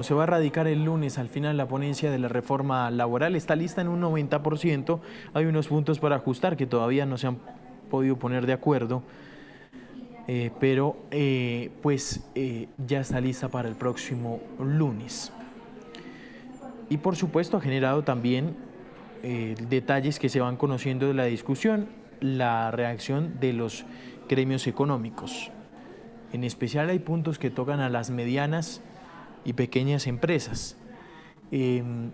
Se va a radicar el lunes al final la ponencia de la reforma laboral. Está lista en un 90%. Hay unos puntos para ajustar que todavía no se han podido poner de acuerdo, pero ya está lista para el próximo lunes. Y por supuesto ha generado también detalles que se van conociendo de la discusión, la reacción de los gremios económicos. En especial hay puntos que tocan a las medianas y pequeñas empresas. El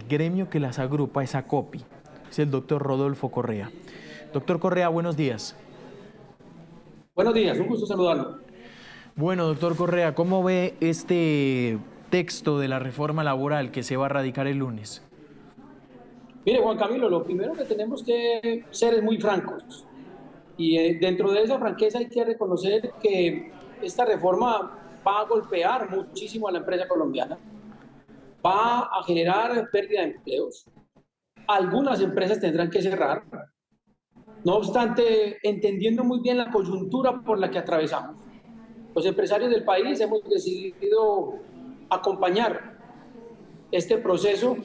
gremio que las agrupa es ACOPI, es el doctor Rodolfo Correa. Doctor Correa, buenos días. Buenos días, un gusto saludarlo. Bueno, doctor Correa, ¿cómo ve este texto de la reforma laboral que se va a radicar el lunes? Mire, Juan Camilo, lo primero que tenemos que ser es muy francos. Y dentro de esa franqueza hay que reconocer que esta reforma va a golpear muchísimo a la empresa colombiana, va a generar pérdida de empleos. Algunas empresas tendrán que cerrar. No obstante, entendiendo muy bien la coyuntura por la que atravesamos, los empresarios del país hemos decidido acompañar este proceso,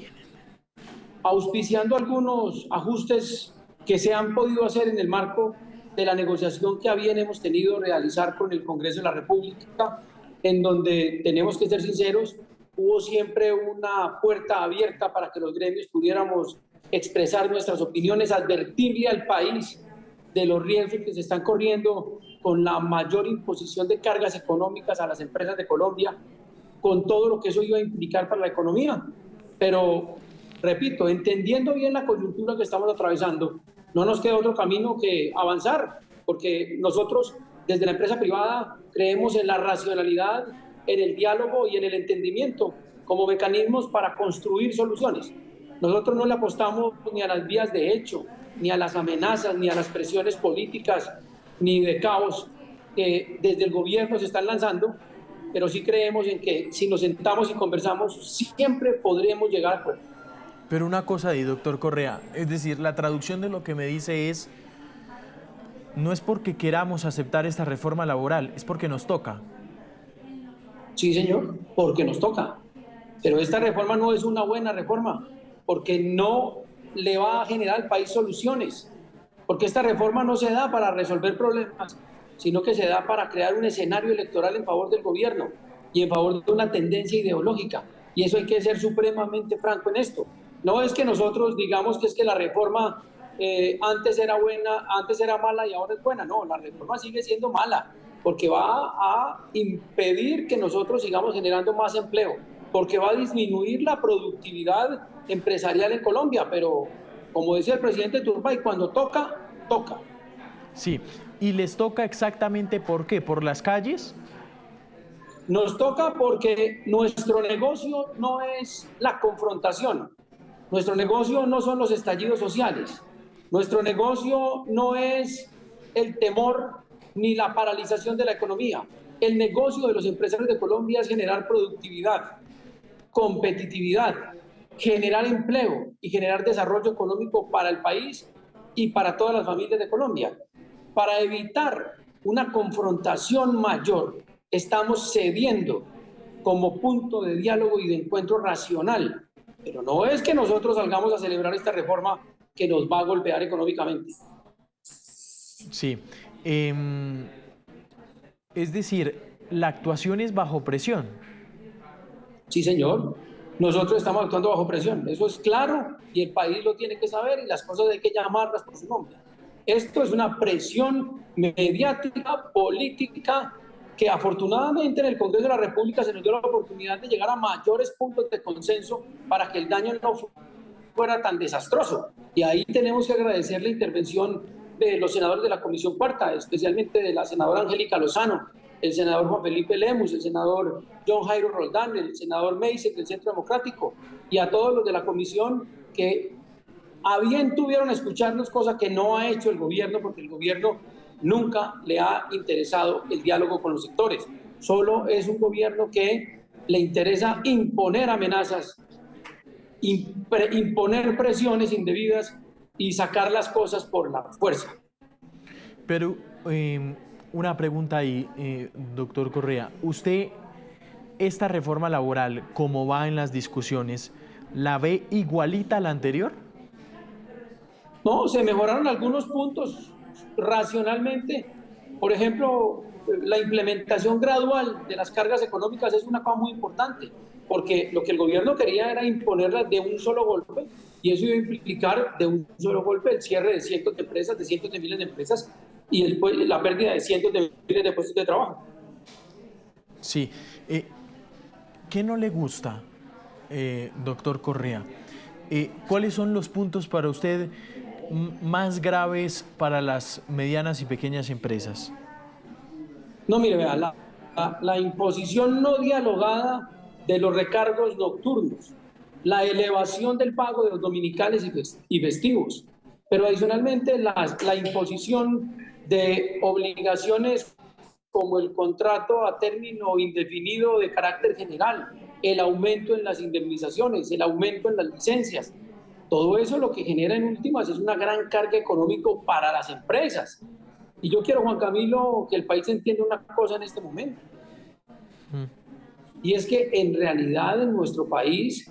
auspiciando algunos ajustes que se han podido hacer en el marco de la negociación que a bien hemos tenido realizar con el Congreso de la República, en donde, tenemos que ser sinceros, hubo siempre una puerta abierta para que los gremios pudiéramos expresar nuestras opiniones, advertirle al país de los riesgos que se están corriendo con la mayor imposición de cargas económicas a las empresas de Colombia, con todo lo que eso iba a implicar para la economía. Pero, repito, entendiendo bien la coyuntura que estamos atravesando, no nos queda otro camino que avanzar, porque nosotros desde la empresa privada creemos en la racionalidad, en el diálogo y en el entendimiento como mecanismos para construir soluciones. Nosotros no le apostamos ni a las vías de hecho, ni a las amenazas, ni a las presiones políticas, ni de caos que desde el gobierno se están lanzando, pero sí creemos en que si nos sentamos y conversamos, siempre podremos llegar a acuerdo. Pero una cosa ahí, doctor Correa, es decir, la traducción de lo que me dice es, no es porque queramos aceptar esta reforma laboral, es porque nos toca. Sí, señor, porque nos toca. Pero esta reforma no es una buena reforma, porque no le va a generar al país soluciones, porque esta reforma no se da para resolver problemas, sino que se da para crear un escenario electoral en favor del gobierno y en favor de una tendencia ideológica. Y eso hay que ser supremamente franco en esto. No es que nosotros digamos que es que la reforma antes era buena, antes era mala y ahora es buena. No, la reforma sigue siendo mala porque va a impedir que nosotros sigamos generando más empleo, porque va a disminuir la productividad empresarial en Colombia. Pero, como decía el presidente Turbay, cuando toca, toca. Sí, y les toca exactamente ¿por qué? ¿Por las calles? Nos toca porque nuestro negocio no es la confrontación, nuestro negocio no son los estallidos sociales, nuestro negocio no es el temor ni la paralización de la economía. El negocio de los empresarios de Colombia es generar productividad, competitividad, generar empleo y generar desarrollo económico para el país y para todas las familias de Colombia. Para evitar una confrontación mayor, estamos cediendo como punto de diálogo y de encuentro racional. Pero no es que nosotros salgamos a celebrar esta reforma que nos va a golpear económicamente. Sí. Es decir, la actuación es bajo presión. Sí, señor. Nosotros estamos actuando bajo presión. Eso es claro y el país lo tiene que saber y las cosas hay que llamarlas por su nombre. Esto es una presión mediática, política, que afortunadamente en el Congreso de la República se nos dio la oportunidad de llegar a mayores puntos de consenso para que el daño no fuera tan desastroso. Y ahí tenemos que agradecer la intervención de los senadores de la Comisión Cuarta, especialmente de la senadora Angélica Lozano, el senador Juan Felipe Lemus, el senador John Jairo Roldán, el senador Meisel del Centro Democrático, y a todos los de la comisión que a bien tuvieron a escucharnos, cosa que no ha hecho el gobierno, porque el gobierno nunca le ha interesado el diálogo con los sectores. Solo es un gobierno que le interesa imponer amenazas, imponer presiones indebidas y sacar las cosas por la fuerza. Pero una pregunta ahí, doctor Correa. ¿Usted esta reforma laboral, como va en las discusiones, ¿la ve igualita a la anterior? No, se mejoraron algunos puntos racionalmente. Por ejemplo, la implementación gradual de las cargas económicas es una cosa muy importante, porque lo que el gobierno quería era imponerlas de un solo golpe, y eso iba a implicar de un solo golpe el cierre de cientos de empresas, de cientos de miles de empresas, y la pérdida de cientos de miles de puestos de trabajo. Sí. ¿Qué no le gusta, doctor Correa? ¿Cuáles son los puntos para usted más graves para las medianas y pequeñas empresas? No, mire, vea, la imposición no dialogada de los recargos nocturnos, la elevación del pago de los dominicales y festivos, pero adicionalmente la imposición de obligaciones como el contrato a término indefinido de carácter general, el aumento en las indemnizaciones, el aumento en las licencias. Todo eso lo que genera en últimas es una gran carga económica para las empresas. Y yo quiero, Juan Camilo, que el país entienda una cosa en este momento. Y es que en realidad en nuestro país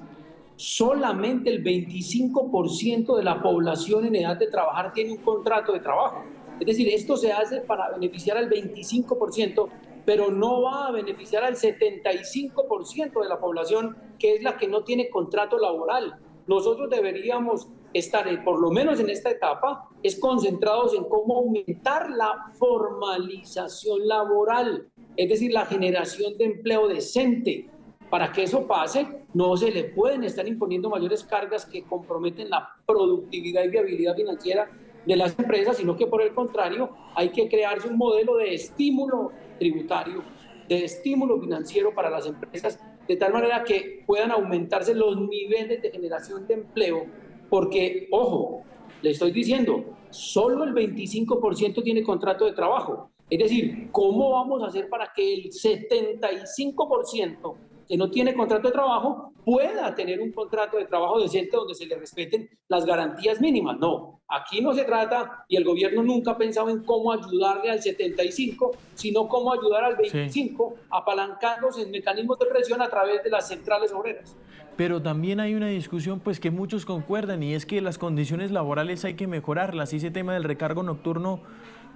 solamente el 25% de la población en edad de trabajar tiene un contrato de trabajo. Es decir, esto se hace para beneficiar al 25%, pero no va a beneficiar al 75% de la población, que es la que no tiene contrato laboral. Nosotros deberíamos estar, por lo menos en esta etapa, es concentrados en cómo aumentar la formalización laboral, es decir, la generación de empleo decente. Para que eso pase, no se le pueden estar imponiendo mayores cargas que comprometen la productividad y viabilidad financiera de las empresas, sino que por el contrario hay que crearse un modelo de estímulo tributario, de estímulo financiero para las empresas, de tal manera que puedan aumentarse los niveles de generación de empleo, porque, ojo, le estoy diciendo, solo el 25% tiene contrato de trabajo. Es decir, ¿cómo vamos a hacer para que el 75% que no tiene contrato de trabajo pueda tener un contrato de trabajo decente donde se le respeten las garantías mínimas? No, aquí no se trata, y el gobierno nunca ha pensado en cómo ayudarle al 75, sino cómo ayudar al 25, sí, apalancándose en mecanismos de presión a través de las centrales obreras. Pero también hay una discusión pues que muchos concuerdan, y es que las condiciones laborales hay que mejorarlas, y ese tema del recargo nocturno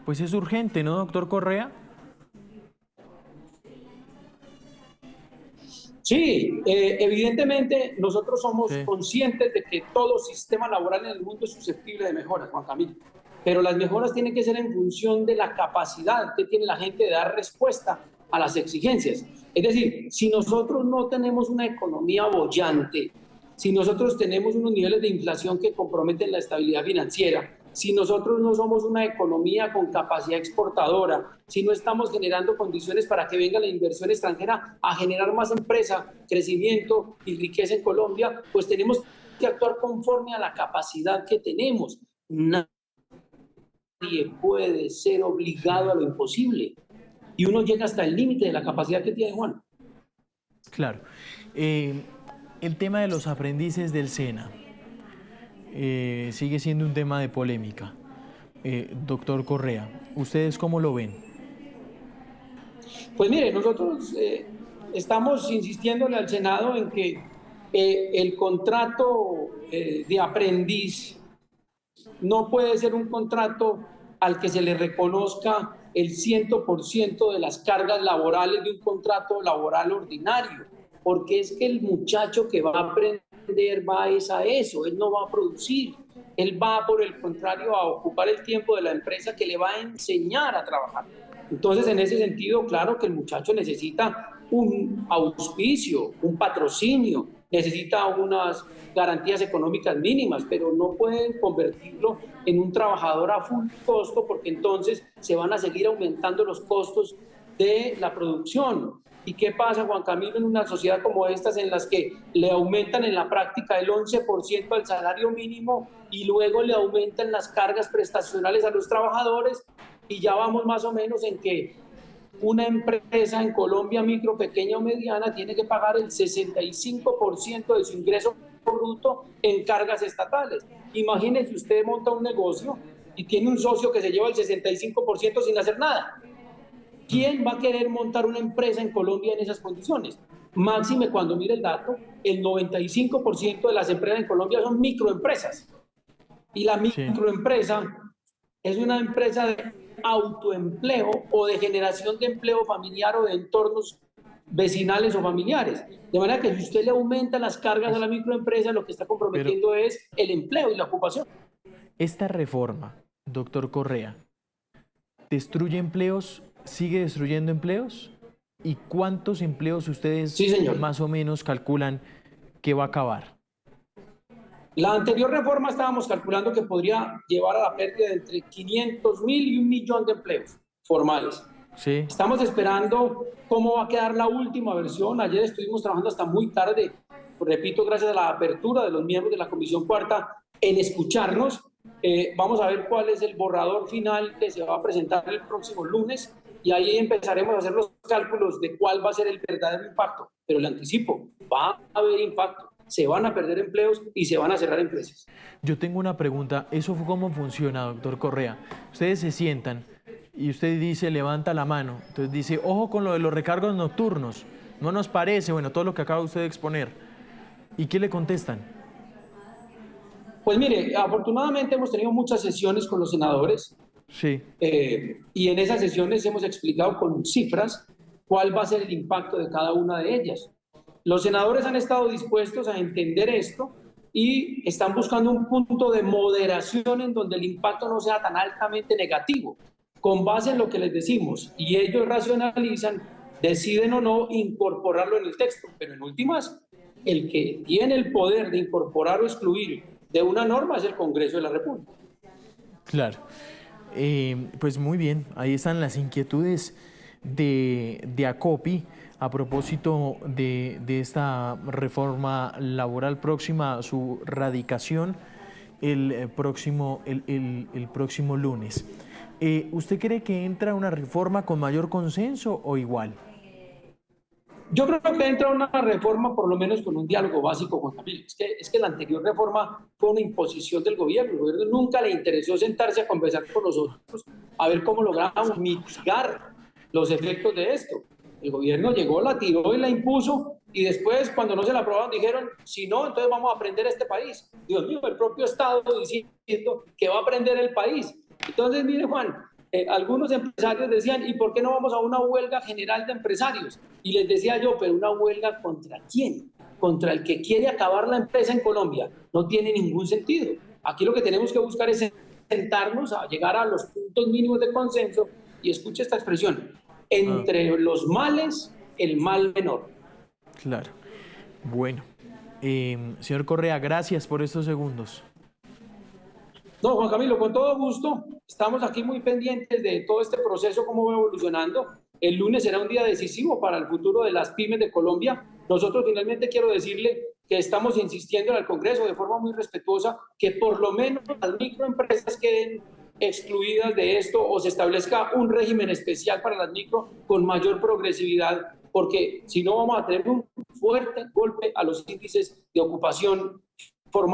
pues es urgente, ¿no, doctor Correa? Sí, evidentemente nosotros somos conscientes de que todo sistema laboral en el mundo es susceptible de mejoras, Juan Camilo, pero las mejoras tienen que ser en función de la capacidad que tiene la gente de dar respuesta a las exigencias. Es decir, si nosotros no tenemos una economía boyante, si nosotros tenemos unos niveles de inflación que comprometen la estabilidad financiera, si nosotros no somos una economía con capacidad exportadora, si no estamos generando condiciones para que venga la inversión extranjera a generar más empresa, crecimiento y riqueza en Colombia, pues tenemos que actuar conforme a la capacidad que tenemos. Nadie puede ser obligado a lo imposible. Y uno llega hasta el límite de la capacidad que tiene, Juan. Claro. El tema de los aprendices del SENA sigue siendo un tema de polémica. Doctor Correa, ¿ustedes cómo lo ven? Pues mire, nosotros estamos insistiéndole al Senado en que el contrato de aprendiz no puede ser un contrato al que se le reconozca el 100% de las cargas laborales de un contrato laboral ordinario, porque es que el muchacho que va a aprender va a eso, él no va a producir, él va por el contrario a ocupar el tiempo de la empresa que le va a enseñar a trabajar. Entonces, en ese sentido, claro que el muchacho necesita un auspicio, un patrocinio, necesita unas garantías económicas mínimas, pero no pueden convertirlo en un trabajador a full costo, porque entonces se van a seguir aumentando los costos de la producción. ¿Y qué pasa, Juan Camilo, en una sociedad como estas en las que le aumentan en la práctica el 11% al salario mínimo y luego le aumentan las cargas prestacionales a los trabajadores? Y ya vamos más o menos en que una empresa en Colombia, micro, pequeña o mediana, tiene que pagar el 65% de su ingreso bruto en cargas estatales. Imagínese, usted monta un negocio y tiene un socio que se lleva el 65% sin hacer nada. ¿Quién va a querer montar una empresa en Colombia en esas condiciones? Máxime cuando mire el dato, el 95% de las empresas en Colombia son microempresas. Y la microempresa es una empresa de autoempleo o de generación de empleo familiar o de entornos vecinales o familiares. De manera que si usted le aumenta las cargas a la microempresa, lo que está comprometiendo es el empleo y la ocupación. Esta reforma, doctor Correa, ¿destruye empleos? ¿Sigue destruyendo empleos? ¿Y cuántos empleos ustedes más o menos calculan que va a acabar? La anterior reforma estábamos calculando que podría llevar a la pérdida de entre 500.000 y 1.000.000 de empleos formales. Sí. Estamos esperando cómo va a quedar la última versión. Ayer estuvimos trabajando hasta muy tarde, repito, gracias a la apertura de los miembros de la Comisión Cuarta en escucharnos. Vamos a ver cuál es el borrador final que se va a presentar el próximo lunes y ahí empezaremos a hacer los cálculos de cuál va a ser el verdadero impacto. Pero le anticipo, va a haber impacto. Se van a perder empleos y se van a cerrar empresas. Yo tengo una pregunta. ¿Eso cómo funciona, doctor Correa? Ustedes se sientan y usted dice, levanta la mano. Entonces dice, ojo con lo de los recargos nocturnos. No nos parece, bueno, todo lo que acaba usted de exponer. ¿Y qué le contestan? Pues mire, afortunadamente hemos tenido muchas sesiones con los senadores. Sí. Y en esas sesiones hemos explicado con cifras cuál va a ser el impacto de cada una de ellas. Los senadores han estado dispuestos a entender esto y están buscando un punto de moderación en donde el impacto no sea tan altamente negativo, con base en lo que les decimos. Y ellos racionalizan, deciden o no incorporarlo en el texto. Pero en últimas, el que tiene el poder de incorporar o excluir de una norma es el Congreso de la República. Claro. Pues muy bien, ahí están las inquietudes de ACOPI a propósito de esta reforma laboral próxima a su radicación el próximo lunes. ¿Usted cree que entra una reforma con mayor consenso o igual? Yo creo que entra una reforma por lo menos con un diálogo básico, Juan Camilo. Es que la anterior reforma fue una imposición del gobierno. El gobierno nunca le interesó sentarse a conversar con nosotros a ver cómo lográbamos mitigar los efectos de esto. El gobierno llegó, la tiró y la impuso y después cuando no se la aprobaron dijeron, si no, entonces vamos a prender este país. Dios mío, el propio Estado diciendo que va a prender el país. Entonces, mire Juan, algunos empresarios decían, ¿y por qué no vamos a una huelga general de empresarios? Y les decía yo, ¿pero una huelga contra quién? Contra el que quiere acabar la empresa en Colombia. No tiene ningún sentido. Aquí lo que tenemos que buscar es sentarnos a llegar a los puntos mínimos de consenso y escuche esta expresión, entre los males, el mal menor. Claro. Bueno, señor Correa, gracias por estos segundos. No, Juan Camilo, con todo gusto. Estamos aquí muy pendientes de todo este proceso, cómo va evolucionando. El lunes será un día decisivo para el futuro de las pymes de Colombia. Nosotros finalmente quiero decirle que estamos insistiendo en el Congreso de forma muy respetuosa que por lo menos las microempresas queden excluidas de esto o se establezca un régimen especial para las micro con mayor progresividad, porque si no vamos a tener un fuerte golpe a los índices de ocupación formal.